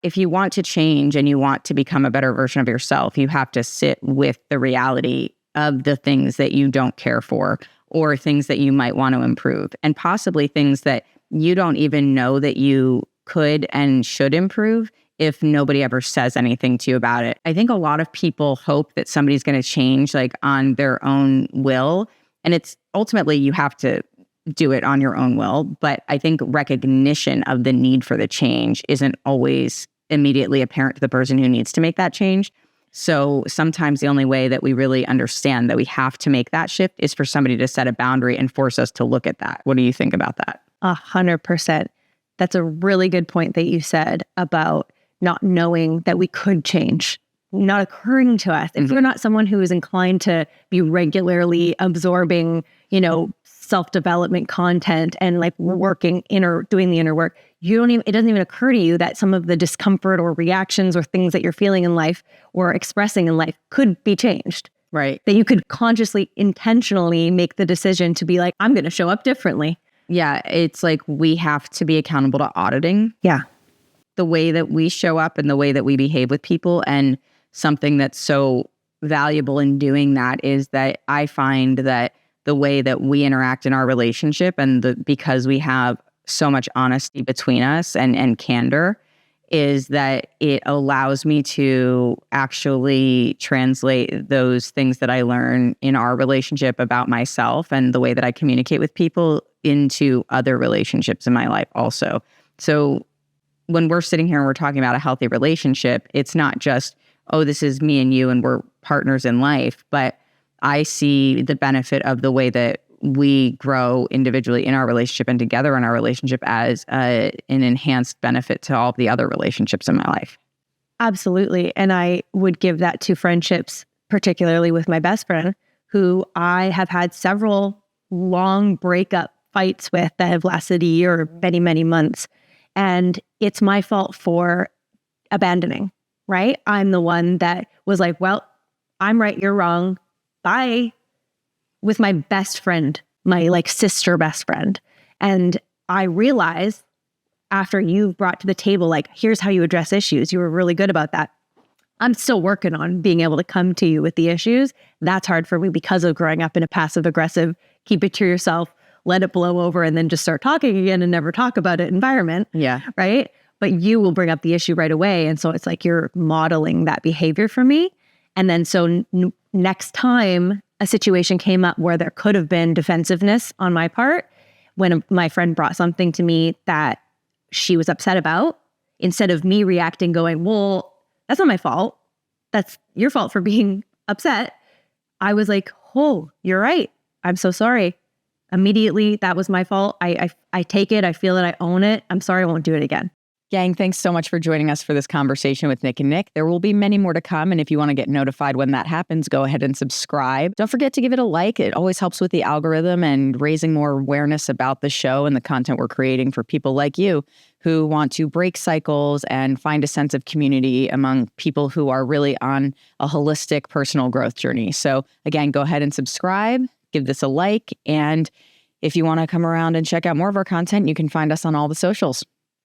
if you want to change and you want to become a better version of yourself, you have to sit with the reality of the things that you don't care for or things that you might want to improve, and possibly things that you don't even know that you could and should improve if nobody ever says anything to you about it. I think a lot of people hope that somebody's going to change like on their own will. And it's ultimately you have to do it on your own will. But I think recognition of the need for the change isn't always immediately apparent to the person who needs to make that change. So sometimes the only way that we really understand that we have to make that shift is for somebody to set a boundary and force us to look at that. What do you think about that? 100%. That's a really good point that you said about not knowing that we could change, not occurring to us. If you're not someone who is inclined to be regularly absorbing, self-development content and like doing the inner work, it doesn't even occur to you that some of the discomfort or reactions or things that you're feeling in life or expressing in life could be changed. Right. That you could consciously, intentionally make the decision to be like, I'm going to show up differently. Yeah. It's like we have to be accountable to auditing. Yeah. The way that we show up and the way that we behave with people. And something that's so valuable in doing that is that I find that the way that we interact in our relationship because we have so much honesty between us and candor is that it allows me to actually translate those things that I learn in our relationship about myself and the way that I communicate with people into other relationships in my life also. So when we're sitting here and we're talking about a healthy relationship, it's not just, oh, this is me and you and we're partners in life, but I see the benefit of the way that we grow individually in our relationship and together in our relationship as an enhanced benefit to all of the other relationships in my life. Absolutely. And I would give that to friendships, particularly with my best friend, who I have had several long breakup fights with that have lasted a year or many, many months. And it's my fault for abandoning, right? I'm the one that was like, well, I'm right, you're wrong. Bye. With my best friend, my like sister best friend. And I realized after you brought to the table, like, here's how you address issues. You were really good about that. I'm still working on being able to come to you with the issues. That's hard for me because of growing up in a passive aggressive, keep it to yourself, let it blow over, and then just start talking again and never talk about it environment. Yeah. Right. But you will bring up the issue right away. And so it's like you're modeling that behavior for me. And then so next time a situation came up where there could have been defensiveness on my part, when my friend brought something to me that she was upset about, instead of me reacting going, well, that's not my fault. That's your fault for being upset. I was like, oh, you're right. I'm so sorry. Immediately, that was my fault. I take it. I feel it. I own it. I'm sorry. I won't do it again. Gang, thanks so much for joining us for this conversation with Nick and Nick. There will be many more to come, and if you want to get notified when that happens, go ahead and subscribe. Don't forget to give it a like. It always helps with the algorithm and raising more awareness about the show and the content we're creating for people like you who want to break cycles and find a sense of community among people who are really on a holistic personal growth journey. So again, go ahead and subscribe, give this a like, and if you want to come around and check out more of our content, you can find us on all the socials.